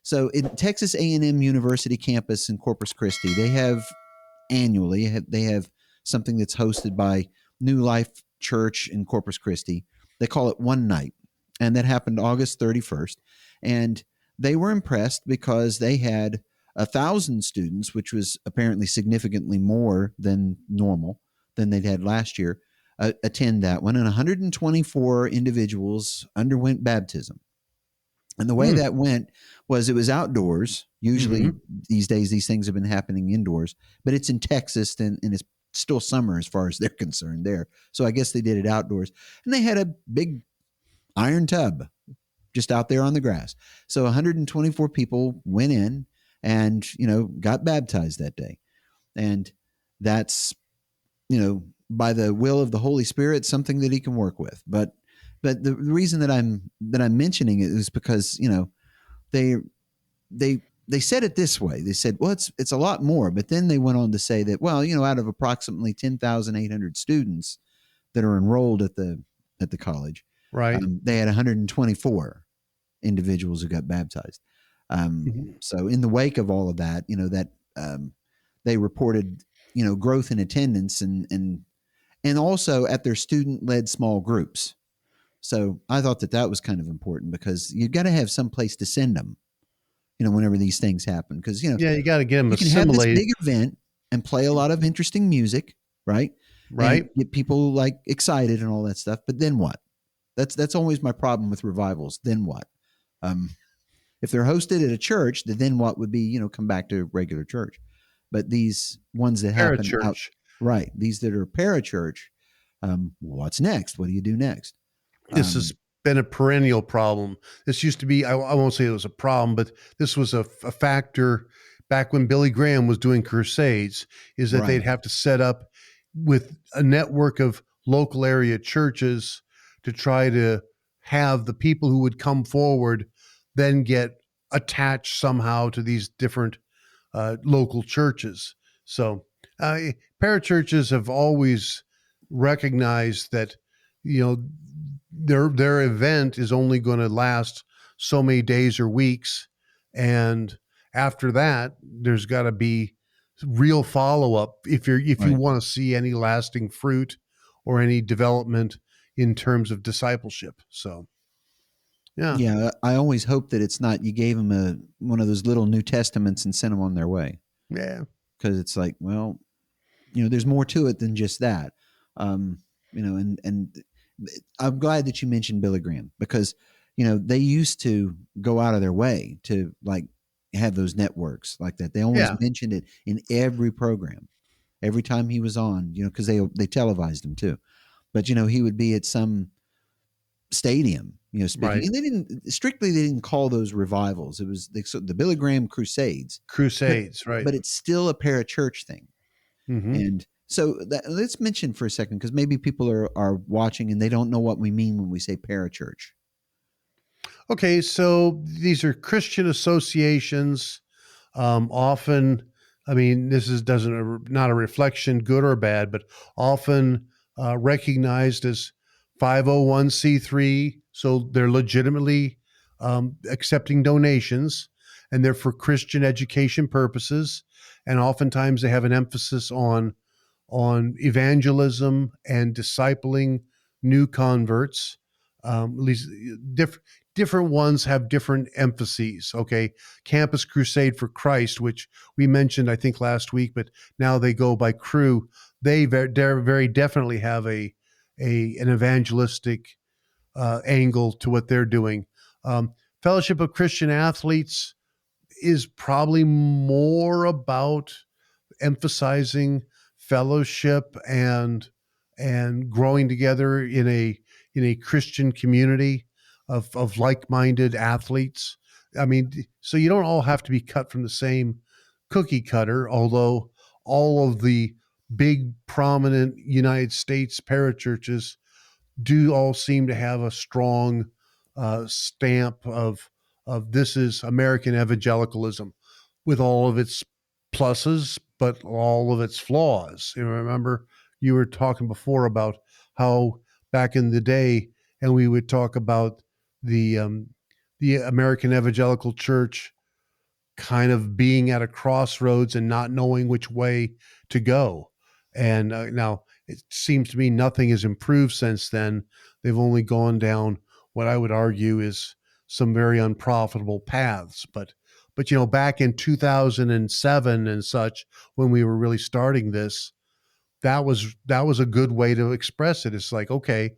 So in Texas A&M University campus in Corpus Christi, they have annually they have something that's hosted by New Life Church in Corpus Christi. They call it One Night, and that happened August 31st. And they were impressed because they had 1,000 students, which was apparently significantly more than normal than they'd had last year, attend that one. And 124 individuals underwent baptism. And the way that went was it was outdoors. Usually these days, these things have been happening indoors, but it's in Texas and it's still summer as far as they're concerned there. So I guess they did it outdoors. And they had a big iron tub just out there on the grass. So 124 people went in and, got baptized that day. And that's, by the will of the Holy Spirit, something that he can work with. But the reason that I'm mentioning it is because, they said it this way. They said, well, it's a lot more. But then they went on to say that, well, out of approximately 10,800 students that are enrolled at the college, right, they had 124 individuals who got baptized. So in the wake of all of that, they reported, growth in attendance and also at their student-led small groups. So I thought that was kind of important because you've got to have some place to send them, whenever these things happen. Because, you got to get them you can have assimilated. this big event and play a lot of interesting music, right? Right. And get people like excited and all that stuff. But then what? That's always my problem with revivals. Then what? If they're hosted at a church, the then what would be, come back to regular church. But these ones that happen out, right? These that are parachurch, what's next? What do you do next? This has been a perennial problem. This used to be, I won't say it was a problem, but this was a factor back when Billy Graham was doing crusades, is that they'd have to set up with a network of local area churches to try to have the people who would come forward then get attached somehow to these different local churches. So parachurches have always recognized that, their event is only going to last so many days or weeks. And after that, there's got to be real follow-up if you want to see any lasting fruit or any development in terms of discipleship. So yeah, I always hope that it's not you gave them one of those little New Testaments and sent them on their way. Yeah, because it's like, well, there's more to it than just that. And I'm glad that you mentioned Billy Graham because, they used to go out of their way to like have those networks like that. They always mentioned it in every program, every time he was on, because they televised him too. But, he would be at some stadium, speaking. And they didn't call those revivals. It was the Billy Graham Crusades. Right. But it's still a parachurch thing. And so let's mention for a second, because maybe people are watching and they don't know what we mean when we say parachurch. Okay, so these are Christian associations. Often, I mean, this is not a reflection, good or bad, but often recognized as 501c3. So they're legitimately accepting donations, and they're for Christian education purposes. And oftentimes they have an emphasis on evangelism and discipling new converts. At least different ones have different emphases. Okay, Campus Crusade for Christ, which we mentioned I think last week, but now they go by Cru. They very definitely have an evangelistic angle to what they're doing. Fellowship of Christian Athletes is probably more about emphasizing fellowship and growing together in a Christian community of like-minded athletes. I mean, so you don't all have to be cut from the same cookie cutter, although all of the big prominent United States parachurches do all seem to have a strong stamp of this is American evangelicalism with all of its pluses, but all of its flaws. Remember, you were talking before about how back in the day, and we would talk about the American Evangelical Church kind of being at a crossroads and not knowing which way to go. And now it seems to me nothing has improved since then. They've only gone down what I would argue is some very unprofitable paths. But back in 2007 and such, when we were really starting this, that was a good way to express it. It's like, okay,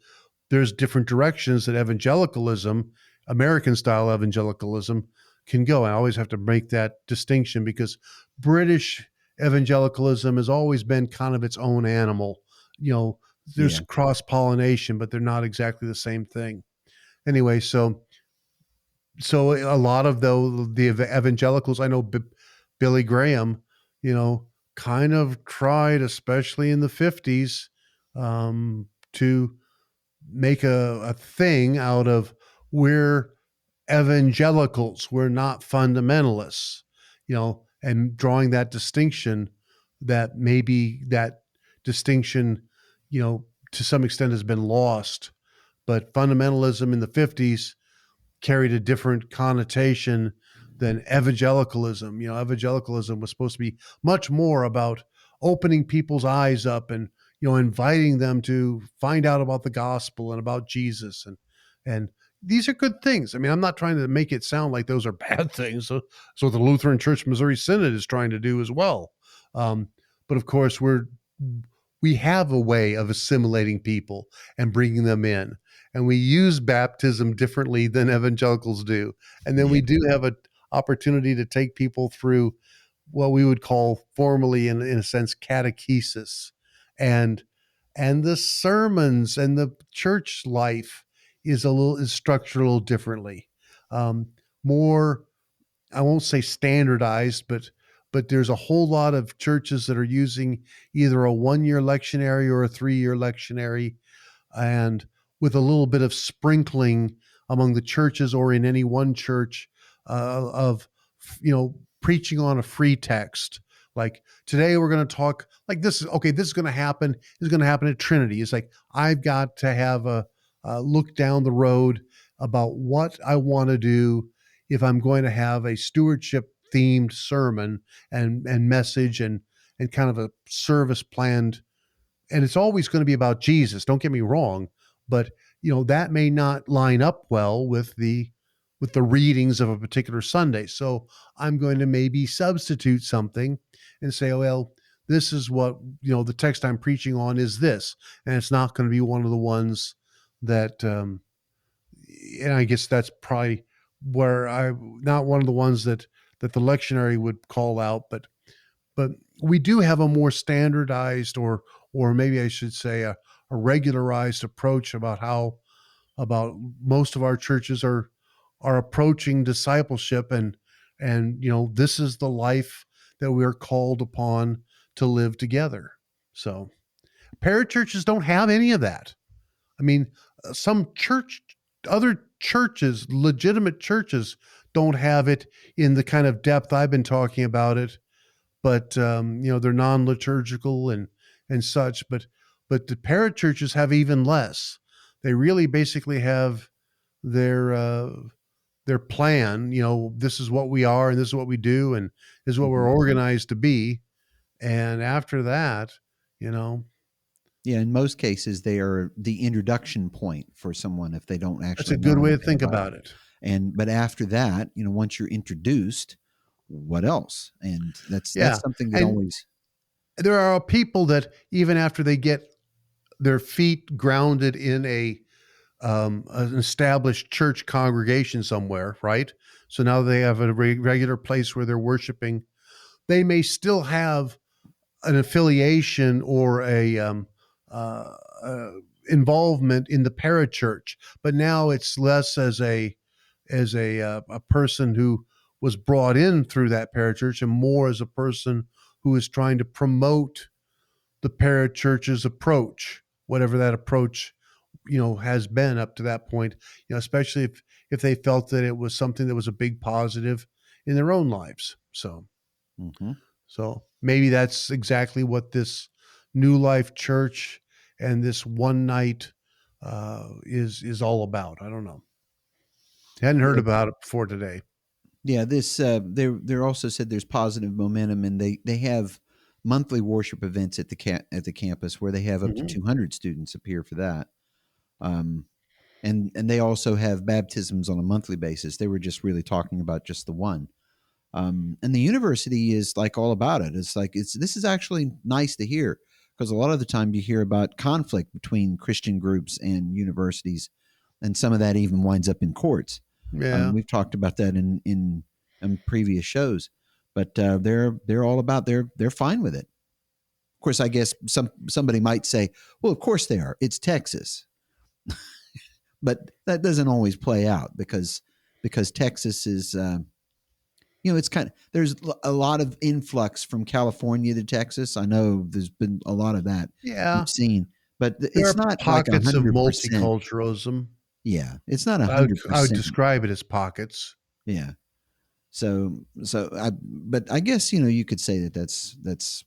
there's different directions that evangelicalism, American style evangelicalism, can go. I always have to make that distinction because British evangelicalism has always been kind of its own animal. There's Yeah. cross pollination, but they're not exactly the same thing. Anyway, so a lot of the evangelicals, I know Billy Graham, kind of tried, especially in the 50s, to make a thing out of we're evangelicals, we're not fundamentalists, and drawing that distinction, that maybe that distinction, to some extent has been lost. But fundamentalism in the 50s carried a different connotation than evangelicalism. Evangelicalism was supposed to be much more about opening people's eyes up and inviting them to find out about the gospel and about Jesus, and these are good things. I mean, I'm not trying to make it sound like those are bad things. So the Lutheran Church Missouri Synod is trying to do as well. But of course, we have a way of assimilating people and bringing them in, and we use baptism differently than evangelicals do. And then Yeah. we do have an opportunity to take people through what we would call formally, in a sense, catechesis, and the sermons and the church life is structured a little differently, more, I won't say standardized, but there's a whole lot of churches that are using either a 1-year lectionary or a 3-year lectionary, and with a little bit of sprinkling among the churches or in any one church, of preaching on a free text. Like, today we're going to talk like this. Okay, this is going to happen. This is going to happen at Trinity. It's like, I've got to have a look down the road about what I want to do if I'm going to have a stewardship themed sermon and message and kind of a service planned. And it's always going to be about Jesus, don't get me wrong, but that may not line up well with the readings of a particular Sunday. So I'm going to maybe substitute something and say, oh, well, this is what, the text I'm preaching on is this, and it's not going to be one of the ones that, and I guess that's probably where not one of the ones that the lectionary would call out, but we do have a more standardized, or maybe I should say a regularized approach about most of our churches are approaching discipleship, and this is the life that we're called upon to live together. So parachurches don't have any of that. I mean, other churches, legitimate churches, don't have it in the kind of depth I've been talking about it. But they're non-liturgical and such. But the parachurches have even less. They really basically have their plan. This is what we are, and this is what we do, and this is what we're Mhm. organized to be. And after that, Yeah, in most cases, they are the introduction point for someone if they don't that's actually a know good way to anything think about about it. it. But after that, once you're introduced, what else? And that's Yeah, something that and always. there are people that even after they get their feet grounded in an established church congregation somewhere, right? So now they have a regular place where they're worshiping. They may still have an affiliation or uh, involvement in the parachurch, but now it's less as a person who was brought in through that parachurch, and more as a person who is trying to promote the parachurch's approach, whatever that approach has been up to that point, especially if they felt that it was something that was a big positive in their own lives. Mhm. So maybe that's exactly what this New Life Church and this one night is all about. I don't know. Hadn't heard Yeah, about it before today. Yeah, this they're also said there's positive momentum, and they have monthly worship events at at the campus where they have up to Mhm. 200 students appear for that. Um, and they also have baptisms on a monthly basis. They were just really talking about just the one. And the university is like all about it. It's like this is actually nice to hear because a lot of the time you hear about conflict between Christian groups and universities, and some of that even winds up in courts. Yeah. We've talked about that in previous shows, but they're all about they're fine with it. Of course, I guess somebody might say, "Well, of course they are. It's Texas," but that doesn't always play out because Texas is it's kind of there's a lot of influx from California to Texas. I know there's been a lot of that Yeah. we've seen, but There it's are not like a pockets of 100%. multiculturalism. Yeah, it's not a I would 100%. describe it as pockets. Yeah. But I guess you could say that that's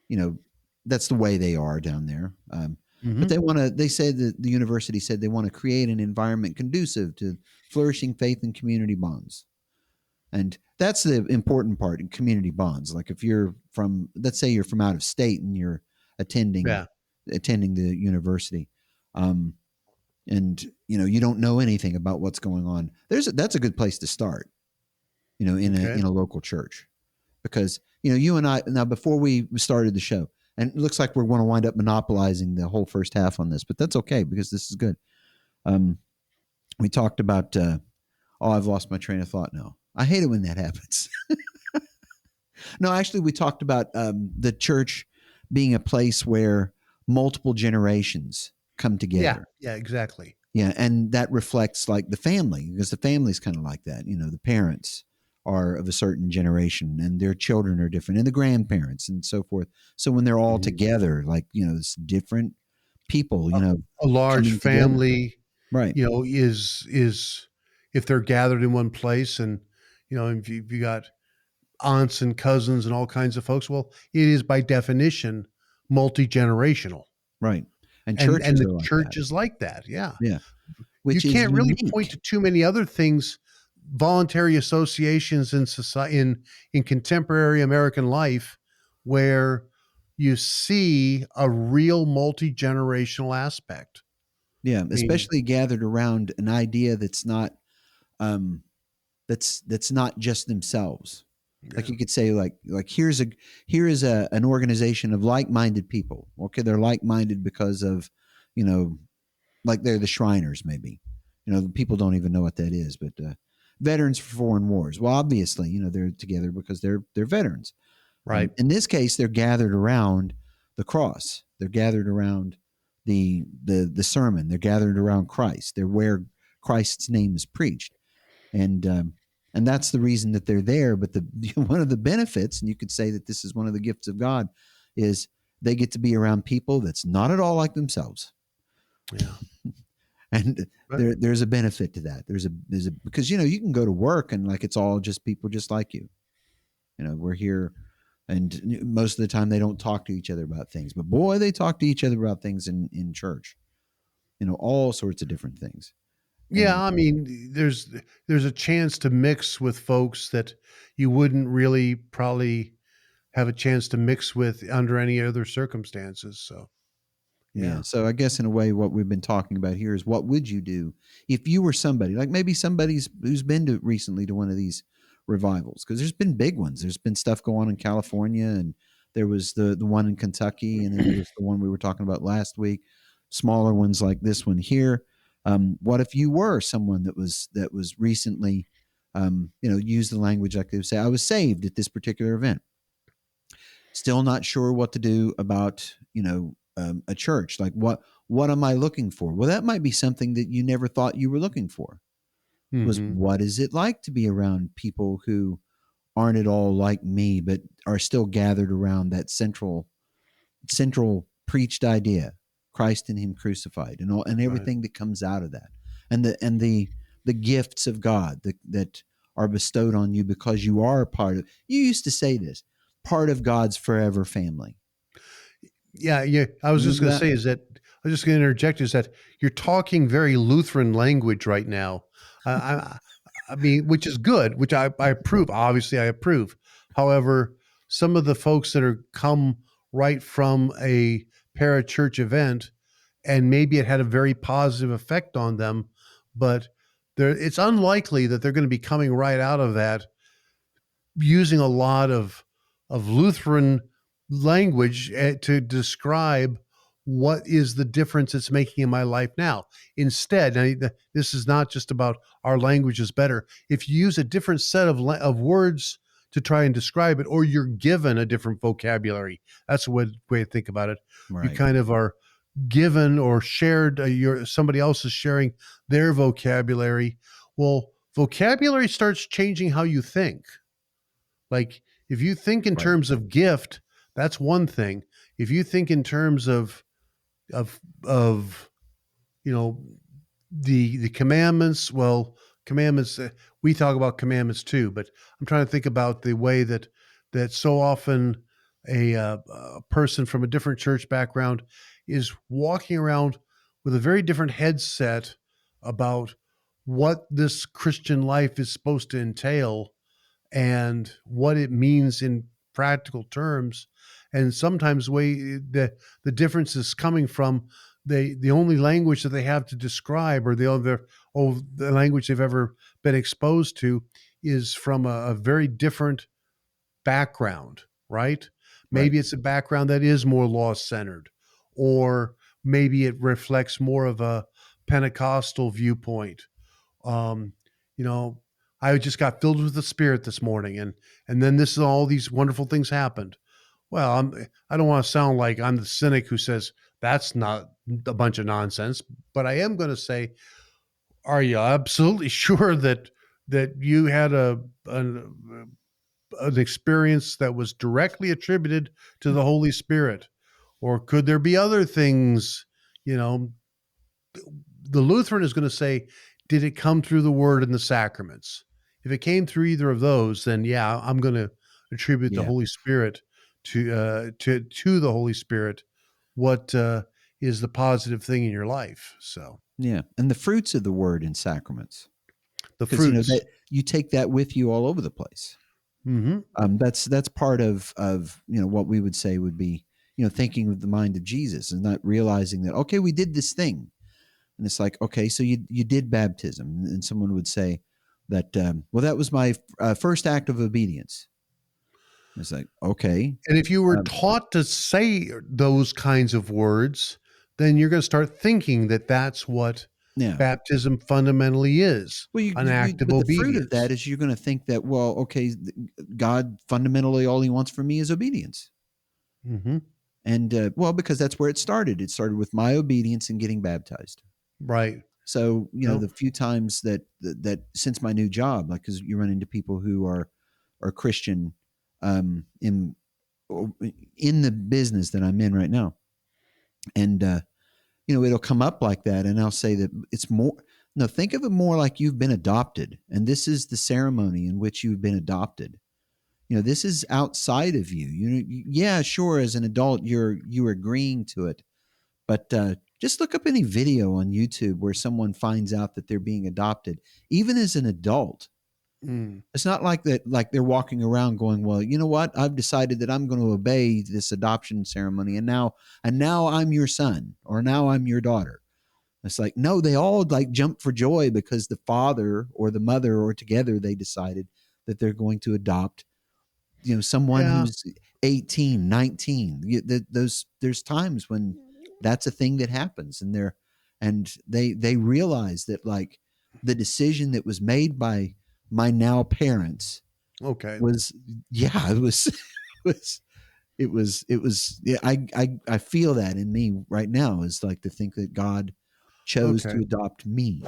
you know that's the way they are down there. But Mhm. they said that the university said they want to create an environment conducive to flourishing faith and community bonds. And that's the important part in community bonds. Like if you're from, let's say you're from out of state and you're attending Yeah. attending the university, um, and you don't know anything about what's going on. That's a good place to start. Okay. In a local church, because you and I now before we started the show, and it looks like we're going to wind up monopolizing the whole first half on this, but that's okay because this is good. Um, we talked about. Oh, I've lost my train of thought now. I hate it when that happens. No, actually, we talked about the church being a place where multiple generations come Yeah. together. Yeah, exactly. Yeah, and that reflects like the family because the family's kind of like that. The parents are of a certain generation and their children are different, and the grandparents and so forth. So when they're all Mhm. together, like it's different people, A a large coming together. family, Right. is if they're gathered in one place and, if you got aunts and cousins and all kinds of folks, well, it is by definition multi-generational. Right. And And churches the are like that. church is like that. Yeah. Yeah. You Which is can't really point unique. to too many other things, voluntary associations in society in contemporary American life where you see a real multi-generational aspect. Yeah, I mean, especially gathered around an idea that's not um that's not just themselves. Like yeah, you could say like here is an organization of like-minded people. Okay, they're like-minded because of, you know, like they're the Shriners maybe. People don't even know what that is, but veterans for foreign wars. Well, obviously, they're together because they're veterans. right. In this case, they're gathered around the cross. They're gathered around the sermon. They're gathered around Christ. They're where Christ's name is preached, and and that's the reason that they're there. But the one of the benefits, and you could say that this is one of the gifts of God, is they get to be around people that's not at all like themselves, Yeah. and But there's a benefit to that. There's a because you can go to work and like it's all just people just like you. We're here, and most of the time they don't talk to each other about things, but boy, they talk to each other about things in church. All sorts of different things. yeah, And I mean, there's a chance to mix with folks that you wouldn't really probably have a chance to mix with under any other circumstances. So, yeah, yeah. so I guess in a way, what we've been talking about here is what would you do if you were somebody like maybe somebody's who's been to recently to one of these revivals, because there's been big ones. There's been stuff going on in California, and there was the one in Kentucky, and then there was the one we were talking about last week. Smaller ones like this one here. What if you were someone that was recently, used the language like they would say, I was saved at this particular event. Still not sure what to do about a church. Like what am I looking for? Well, that might be something that you never thought you were looking for. Was Hmm. what is it like to be around people who aren't at all like me, but are still gathered around that central preached idea, Christ and Him crucified, and Right. everything that comes out of that, and the gifts of God that are bestowed on you because you are a part of. You used to say this, part of God's forever family. Yeah, yeah. I was just Remember going to that? say is that I was just going to interject is that you're talking very Lutheran language right now. I, I mean, which is good, which I approve. Obviously, I approve. However, some of the folks that are come right from a parachurch event, and maybe it had a very positive effect on them, but it's unlikely that they're going to be coming right out of that using a lot of Lutheran language to describe what is the difference it's making in my life now. Instead, this is not just about our language is better. If you use a different set of words to try and describe it, or you're given a different vocabulary, that's a way to think about it. You Right. kind of are given or shared, somebody else is sharing their vocabulary. Well, vocabulary starts changing how you think. Like if you think in Right. terms of gift, that's one thing. If you think in terms of of you know the commandments, well, commandments, we talk about commandments too, but I'm trying to think about the way that so often a person from a different church background is walking around with a very different headset about what this Christian life is supposed to entail and what it means in practical terms. And sometimes the difference is coming from the only language that they have to describe, or the language they've ever been exposed to, is from a very different background, right? Right. Maybe it's a background that is more law centered, or maybe it reflects more of a Pentecostal viewpoint. um, you know, I just got filled with the Spirit this morning, and then all these wonderful things happened. Well, I don't want to sound like I'm the cynic who says that's not a bunch of nonsense, but I am going to say, are you absolutely sure that you had an experience that was directly attributed to the Holy Spirit, or could there be other things? You know, the Lutheran is going to say, did it come through the word and the sacraments? If it came through either of those, then yeah, I'm going to attribute the Yeah. Holy Spirit to the Holy Spirit. What is the positive thing in your life? So Yeah. And the fruits of the word in sacraments, the because fruits. that you take that with you all over the place. Mm-hmm. That's part of what we would say would be thinking with the mind of Jesus and not realizing that, okay, we did this thing, and it's like, okay, so you did baptism, and someone would say that, well, that was my first act of obedience. It's like, okay. And if you were um, taught to say those kinds of words, then you're going to start thinking that that's what yeah. baptism fundamentally is, Well, an act of but the fruit of obedience. that is you're going to think that, well, okay, God fundamentally all He wants from me is obedience. Mm-hmm. And well, because that's where it started. It started with my obedience and getting baptized. Right. So No. the few times that since my new job, like, because you run into people who are Christian, in the business that I'm in right now, and it'll come up like that, and I'll say that it's more. No, think of it more like you've been adopted, and this is the ceremony in which you've been adopted. This is outside of you. Yeah, sure, as an adult, you're agreeing to it, but just look up any video on YouTube where someone finds out that they're being adopted, even as an adult. Mm. It's not like that, like they're walking around going, well, you know what? I've decided that I'm going to obey this adoption ceremony, and now I'm your son, or now I'm your daughter. It's like, no, they all like jump for joy because the father or the mother or together they decided that they're going to adopt someone Yeah. who's 18, 19. There's times when that's a thing that happens, and they realize that, like, the decision that was made by my now parents Okay. was, yeah, it was yeah, I feel that in me right now, is like to think that God chose Okay. to adopt me,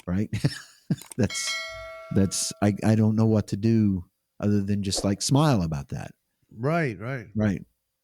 right? that's I don't know what to do other than just like smile about that. Right. Right. Right.